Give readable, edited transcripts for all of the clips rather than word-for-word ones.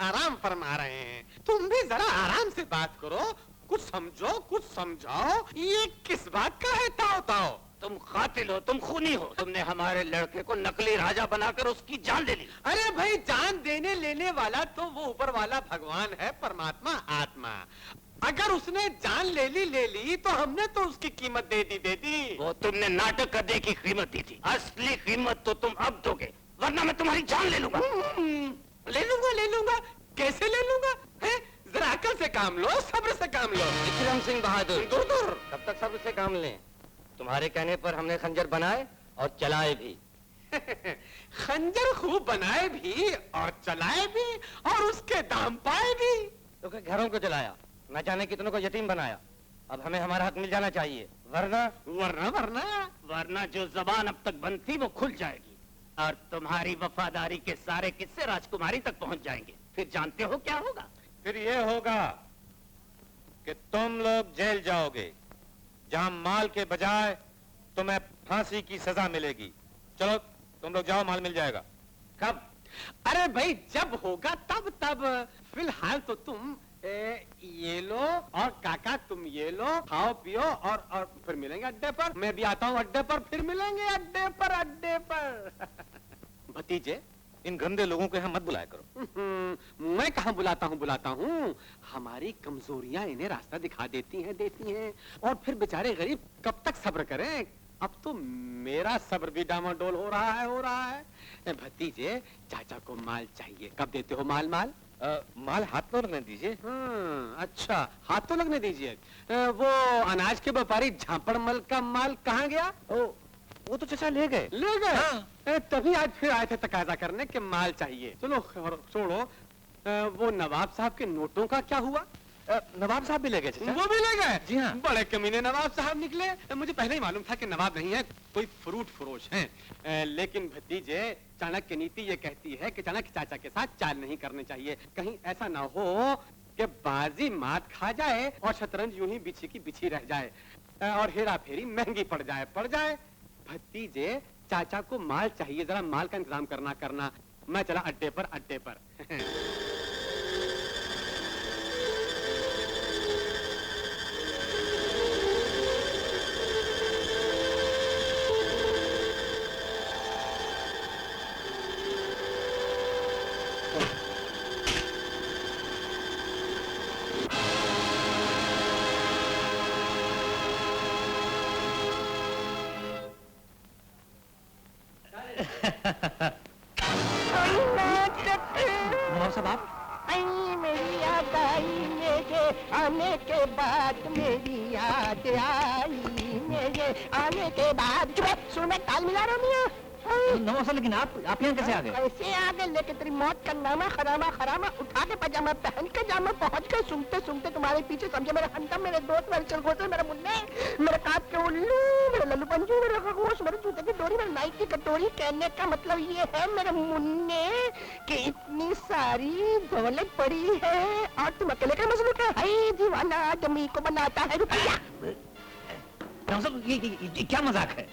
आराम फरमा रहे हैं, तुम भी जरा आराम से बात करो, कुछ समझो, कुछ समझाओ। ये किस बात का है ताओ ताओ? तुम कातिल हो, तुम खूनी हो। तुमने हमारे लड़के को नकली राजा बनाकर उसकी जान ले ली। अरे भाई, जान देने लेने वाला तो वो ऊपर वाला भगवान है, परमात्मा, आत्मा। अगर उसने जान ले ली तो हमने तो उसकी कीमत दे दी। वो तुमने नाटक करने की कीमत दी थी, असली कीमत तो तुम अब दोगे, वरना मैं तुम्हारी जान ले लूंगा। ले लूंगा। कैसे ले लूंगा? जरा अकल से काम लो, सब्र से काम लो। विक्रम सिंह बहादुर, दूर कब तक सब्र से काम लें? तुम्हारे कहने पर हमने खंजर बनाए और चलाए भी। खंजर खूब बनाए भी और चलाए भी और उसके दाम पाए भी। तो क्या घरों को जलाया, न जाने कितनों को यतीम बनाया। अब हमें हमारा हक मिल जाना चाहिए, वरना जो जबान अब तक बंद थी वो खुल जाएगी और तुम्हारी वफादारी के सारे किस्से राजकुमारी तक पहुंच जाएंगे। फिर जानते हो क्या होगा? फिर ये होगा कि तुम लोग जेल जाओगे, जहां माल के बजाय तुम्हें फांसी की सजा मिलेगी। चलो तुम लोग जाओ, माल मिल जाएगा। कब? अरे भाई, जब होगा तब। फिलहाल तो तुम ये लो और काका तुम ये लो, खाओ पियो और फिर मिलेंगे अड्डे पर। मैं भी आता हूँ अड्डे पर, फिर मिलेंगे अड्डे पर। भतीजे, इन गंदे लोगों को यहाँ मत बुलाया करो। मैं कहाँ बुलाता हूँ। हमारी कमजोरियां इन्हें रास्ता दिखा देती हैं और फिर बेचारे गरीब कब तक सब्र करें। अब तो मेरा सब्र भी डामाडोल हो रहा है। भतीजे, चाचा को माल चाहिए, कब देते हो माल? माल हाथ तो लगने दीजिए। अच्छा, हाथ तो लगने दीजिए। वो अनाज के व्यापारी झापड़मल का माल कहाँ गया? वो तो चाचा ले गए। हाँ। तभी आज फिर आए थे तकाजा करने के माल चाहिए। चलो छोड़ो, वो नवाब साहब के नोटों का क्या हुआ? नवाब साहब भी ले गए चाचा। वो भी ले गए? जी हाँ। बड़े कमीने नवाब साहब निकले। मुझे पहले ही मालूम था कि नवाब नहीं है, कोई फ्रूट फरोश है। लेकिन भतीजे, चाणक्य नीति ये कहती है कि चाणक्य चाचा के साथ चाल नहीं करनी चाहिए। कहीं ऐसा ना हो कि बाजी मात खा जाए और शतरंज यूं ही बिछी की बिछी रह जाए और हेरा फेरी महंगी पड़ जाए। भतीजे, चाचा को माल चाहिए, जरा माल का इंतजाम करना। मैं चला अड्डे पर। मेरी याद आई मेरे आने के बाद, मेरी याद आई मेरे आने के बाद। सुन, मैं ताल मिला रहा हूँ। नमस्ते। लेकिन आप यहाँ कैसे आ गए? कैसे आ गए? लेकिन तेरी मौत का नामा खरामा उठा के पजामा पहन के जामा पहुंच गए, सुनते तुम्हारे पीछे। समझे मेरे हंटम, मेरे दोस्त, मेरे चलगोते, मेरे मुन्ने, मेरे काट के उल्लू, मेरे लल्लू पंजू, मेरे खरगोश, मेरे जूते की डोरी, मेरे नाइट की कटोरी। कहने का मतलब ये है मेरे मुन्ने कि इतनी सारी दौलत पड़ी है और तुम अकेले का मसलूक है। दीवाना आदमी को बनाता है रुपया। ये क्या मजाक है?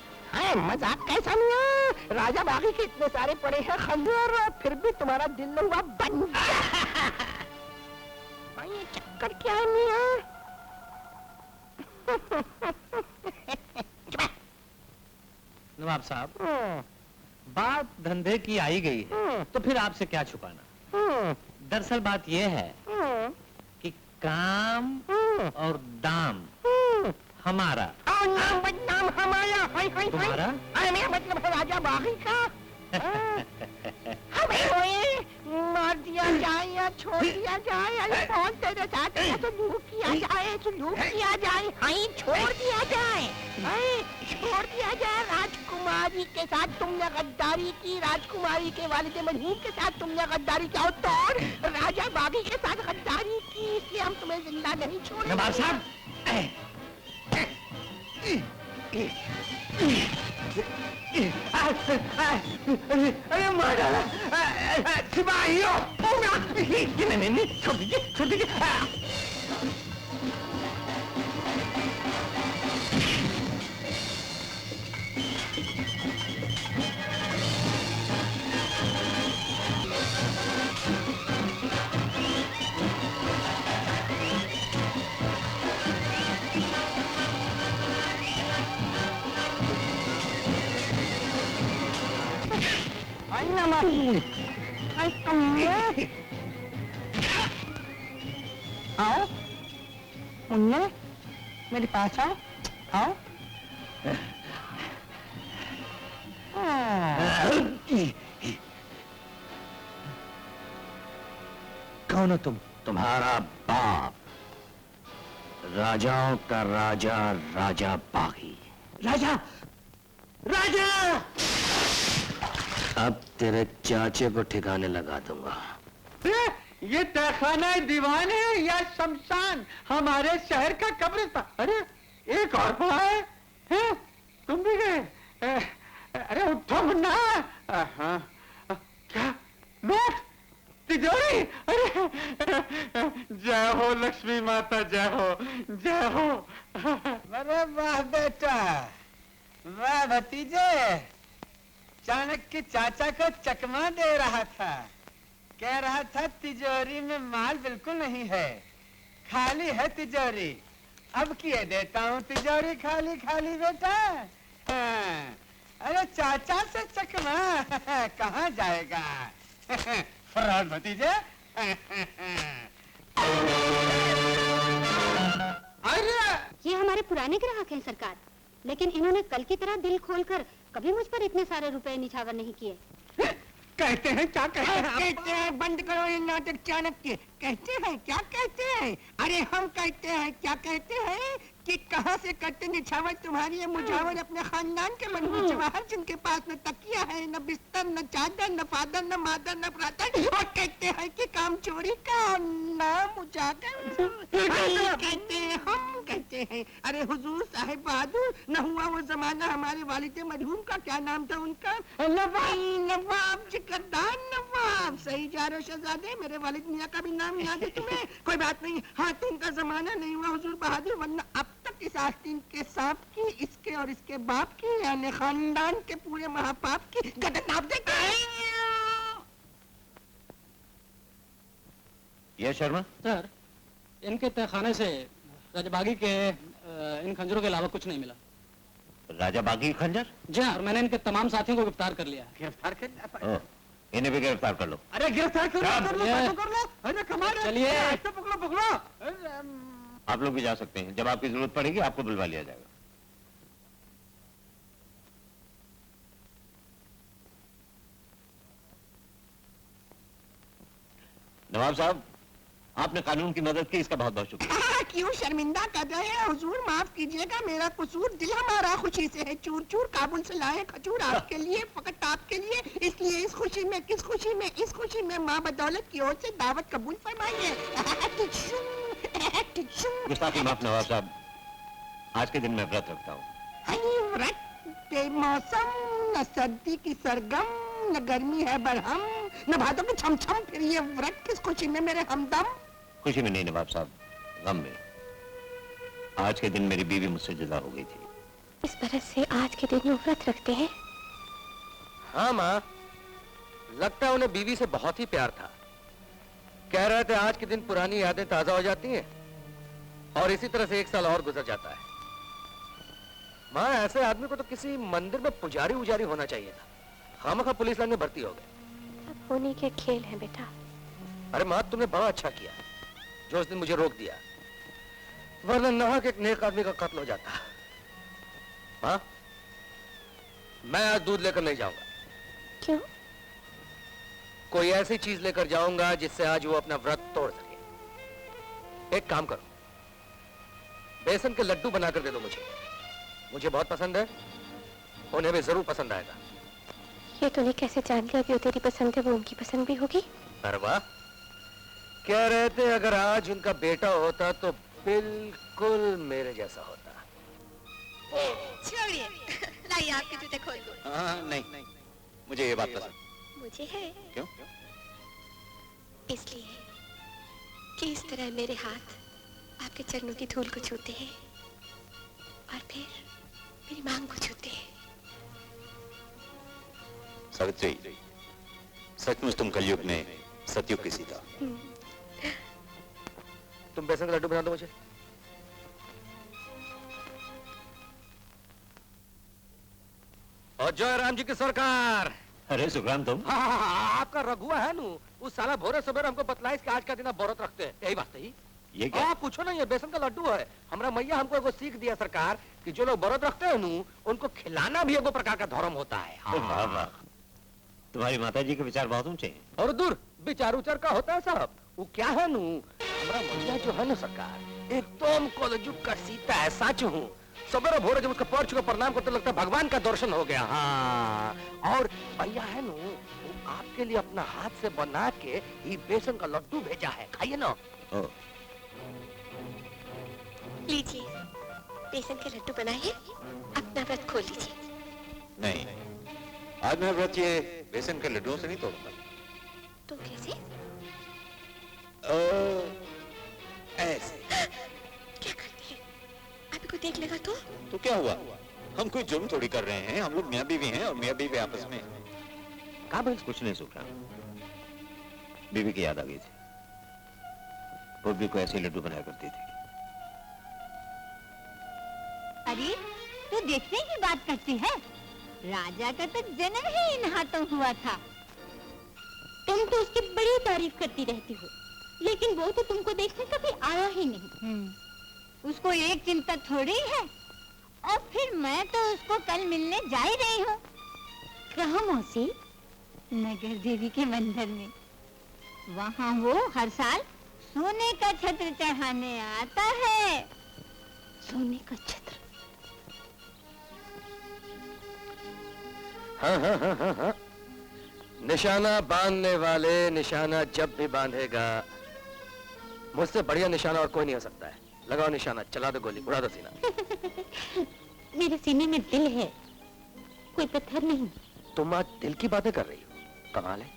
मजाक कैसा नहीं? राजा बागी के इतने सारे पड़े हैं खंजर, फिर भी तुम्हारा दिल हुआ बन। ये चक्कर क्या है मियां? नवाब साहब, बात धंधे की आई गई है तो फिर आपसे क्या छुपाना। दरअसल बात यह है कि काम और दाम हमारा। नाम बदनाम हमारा। तुम्हारा? मेरा मतलब है राजा बागी का। हमें मार दिया जाए या छोड़ दिया जाए, अरे कौन तेरे साथ है? सुलूक किया जाए, छोड़ दिया जाए। राजकुमारी के साथ तुमने गद्दारी की, राजकुमारी के वालिद मरहूम के साथ तुमने गद्दारी किया और राजा बागी के साथ गद्दारी की, इसलिए हम तुम्हें जिंदा नहीं छोड़ेंगे। नवाब साहब, अरे मार डाला सिपाहियों। नहीं, छोड़ दीजिए। बदमाशी। अरे तुमने आओ मुन्ने, मेरे पास आओ, आओ। कौन हो तुम? तुम्हारा बाप, राजाओं का राजा, राजा बागी। राजा, राजा! अब तेरे चाचे को ठिकाने लगा दूंगा। ये तहखाना दीवान है या शमशान? हमारे शहर का कब्रिस्तान। अरे एक और पड़ा है, हैं? तुम भी गए? अरे उठो मुन्ना। हाँ, क्या नोट, तिजोरी? अरे जय हो लक्ष्मी माता, जय हो, जय हो। अरे वाह बेटा, वाह भतीजे, चाणक्य चाचा को चकमा दे रहा था, कह रहा था तिजोरी में माल बिल्कुल नहीं है, खाली है तिजोरी। अब किए देता हूँ तिजोरी खाली खाली बेटा। हाँ। अरे चाचा से चकमा कहाँ जाएगा? फरार भतीजे। अरे ये हमारे पुराने ग्राहक हैं सरकार, लेकिन इन्होंने कल की तरह दिल खोलकर कभी मुझ पर इतने सारे रुपए निछावर नहीं किए। कहते हैं, क्या कहते हैं आप? कहते हैं बंद करो ये नाटक चाणक्य। कहते हैं क्या कहते हैं? अरे हम कहते हैं क्या कहते हैं कि कहाँ से करते निछावर तुम्हारी ये मुझावर अपने खानदान के बनू जवाहर, जिनके पास न तकिया है, न बिस्तर, न चादर, न फादर, न मादर, न भ्रातर, और कहते हैं कि काम चोरी का नाम उजागर। कहते हैं, हम कहते हैं। अरे हुजूर साहिब बहादुर, न हुआ वो जमाना हमारे वालिद मरहूम का, क्या नाम था उनका? नवाब जिकरदार नवाब। सही जा रहे हो शहजादे, मेरे वालिद मियाँ का भी नाम याद है तुम्हें? कोई बात नहीं, हाँ तुमका जमाना नहीं हुआ हुजूर बहादुर, वरना अब तक इस आस्तीन के सांप की, इसके और इसके बाप की, यानी खानदान के पूरे महापाप की गदन नाप देते। ये शर्मा, सर, इनके तहखाने से राजबागी के इन खंजरों के अलावा कुछ नहीं मिला। राजा बागी खंजर? जी हाँ, और मैंने इनके तमाम साथियों को गिरफ्तार कर लिया है। गिरफ्तार कर? ओ, इन्हें भी गिरफ्तार कर लो। अरे गिरफ्तार कर लो, कर लो। अरे कमाल है। चलिए। ऐसे पकड़ो, पकड़ो। आप लोग भी जा सकते हैं, जब आपकी जरूरत पड़ेगी आपको बुलवा लिया जाएगा। नवाब साहब, आपने कानून की मदद की, इसका बहुत बहुत शुक्रिया। क्यों शर्मिंदा कर रहे हैं हुजूर, माफ कीजिएगा, मेरा कसूर, दिल हमारा खुशी से है। चूर चूर काबुल से लाए खजूर आपके लिए, फकत आपके लिए, इसलिए इस खुशी में, किस खुशी में, इस खुशी में माँ बदौलत की ओर से दावत कबूल फरमाइए। गुस्ताखी माफ नवाब साहब, आज के दिन मैं व्रत रखता हूँ। व्रत बेमौसम, न सर्दी की सरगम, न गर्मी है बरहम, न भादों की छमछम, फिर ये व्रत किस खुशी में मेरे हमदम? खुशी में नहीं नवाब साहब, गम में। आज के दिन मेरी बीवी मुझसे जुदा हो गई थी। इस बरस से आज के दिन वो व्रत रखते हैं। हाँ माँ, लगता है उन्हें बीवी से बहुत ही प्यार था। कह रहे थे आज के दिन पुरानी यादें ताजा हो जाती हैं, और इसी तरह से 1 साल और गुजर जाता है। माँ, ऐसे आदमी को तो किसी मंदिर में पुजारी उजारी होना चाहिए था, खामखा पुलिस लाइन में भर्ती हो गए। अब होने के खेल हैं बेटा। अरे माँ, तुमने बड़ा अच्छा किया जो उस दिन मुझे रोक दिया, वरना नाहक एक नेक आदमी का कत्ल हो जाता। माँ, मैं आज दूध लेकर नहीं जाऊंगा। क्यों? कोई ऐसी चीज लेकर जाऊंगा जिससे आज वो अपना व्रत तोड़ सके। एक काम करो, बेसन के लड्डू बनाकर दे दो मुझे बहुत पसंद है, उन्हें भी जरूर पसंद आएगा। ये तूने कैसे जान लिया कि वो तेरी पसंद है, वो उनकी पसंद भी होगी? अरे वाह, कह रहे थे अगर आज उनका बेटा होता तो बिल्कुल मेरे जैसा होता। छोड़िए, लाइए आपके जूते खोल दो। हाँ, नहीं, मुझे ये बात पसंद। मुझे है। क्यों? इसलिए कि इस तरह मेरे हाथ आपके चरणों की धूल को छूते हैं और फिर मेरी मांग को छूते हैं। सावित्री, सचमुच तुम कलयुग में सतयुग की सीता। तुम बेसन का लड्डू बना दो मुझे। और जय राम जी की सरकार। अरे सुखराम तुम? हाँ, आपका रघुआ है नू, उस साला भोरे सवेरे हमको बतलाइस कि आज का दिन आप व्रत रखते हैं, यही बात है। ये क्या? पूछो ना, ये बेसन का लड्डू है। हमरा मैया हमको एगो सीख दिया सरकार कि जो लोग व्रत रखते हैं नू, उनको खिलाना भी एगो प्रकार का धर्म होता है। वाह वाह, तुम्हारी माता जी के विचार बहुत ऊंचे हैं। और दूर विचार उचार का होता है साहब, वो क्या है नू, हमरा मैया जो है ना सरकार, एकदम कलयुग का सीता है, सच हूँ। सवेरे भोरे जब उसका पैर छू के प्रणाम करते लगता है भगवान का दर्शन हो गया। हाँ, और भैया है नू, वो आपके लिए अपना हाथ से बना के ये बेसन का लड्डू भेजा है, खाइए ना। लीजिए, बेसन के लड्डू बनाइए, अपना व्रत खोल लीजिए। नहीं, आज मैं व्रत ये बेसन के लड्डुओं से नहीं तोड़ूंगा। तो कैसे? ऐसे। क्या करती है? अभी कोई देख लेगा तो क्या हुआ? हम कोई जुर्म थोड़ी कर रहे हैं, हम लोग मियाँ बीवी हैं और मियाँ बीवी आपस में। कहा भाई? कुछ नहीं सुखराम, बीवी की याद आ गई थी। वो भी को ऐसे लड्डू बनाया करती थी। अरे तू देखने की बात करती है, राजा का तो जन्म ही इन हाथों हुआ था। तुम तो उसकी बड़ी तारीफ करती रहती हो, लेकिन वो तो तुमको देखने कभी आया ही नहीं। उसको एक चिंता थोड़ी है, और फिर मैं तो उसको कल मिलने जा ही रही हूँ। कहाँ मौसी? नगर देवी के मंदिर में। वहाँ वो हर साल सोने का छत्र चढ़ाने आता है। सोने का छत्र? हाँ। निशाना बांधने वाले निशाना जब भी बांधेगा, मुझसे बढ़िया निशाना और कोई नहीं हो सकता है। लगाओ निशाना, चला दो गोली, उड़ा दो सीना। मेरे सीने में दिल है, कोई पत्थर नहीं। तुम आज दिल की बातें कर रही हो, कमाल है।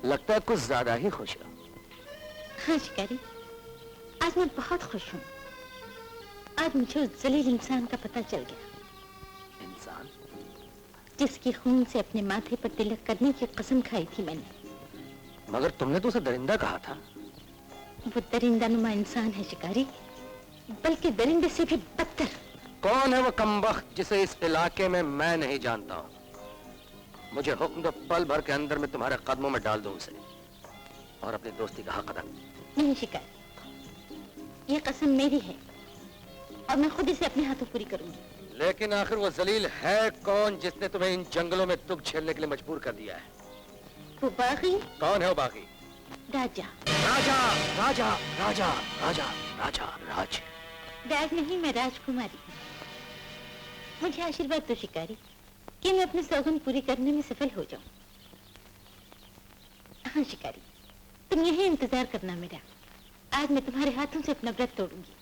लगता है कुछ ज्यादा ही खुश हो। हाँ शिकारी, आज मैं बहुत खुश हूँ। आज मुझे उस जलील इंसान का पता चल गया। इंसान? जिसकी खून से अपने माथे पर तिलक करने की कसम खाई थी मैंने। मगर तुमने तो उसे दरिंदा कहा था। वो दरिंदा नुमा इंसान है शिकारी, बल्कि दरिंदे से भी बदतर। कौन है वो कमबख्त जिसे इस इलाके में मैं नहीं जानता हूँ? मुझे हुक्म दो, पल भर के अंदर मैं तुम्हारे कदमों में डाल दूं उसे और अपनी दोस्ती का हक अदा। नहीं शिकारी, ये कसम मेरी है और मैं खुद इसे अपने हाथों पूरी करूंगी। लेकिन आखिर वो जलील है कौन जिसने तुम्हें इन जंगलों में दुख झेलने के लिए मजबूर कर दिया है? वो बागी। कौन है वो बागी? राजा। राजा राजा राजा राजा राजा राज। राज नहीं, मैं राजकुमारी हूँ। मुझे आशीर्वाद दो शिकारी कि मैं अपनी सौगंध पूरी करने में सफल हो जाऊं। हाँ शिकारी, तुम यही इंतजार करना मेरा। आज मैं तुम्हारे हाथों से अपना व्रत तोड़ूंगी।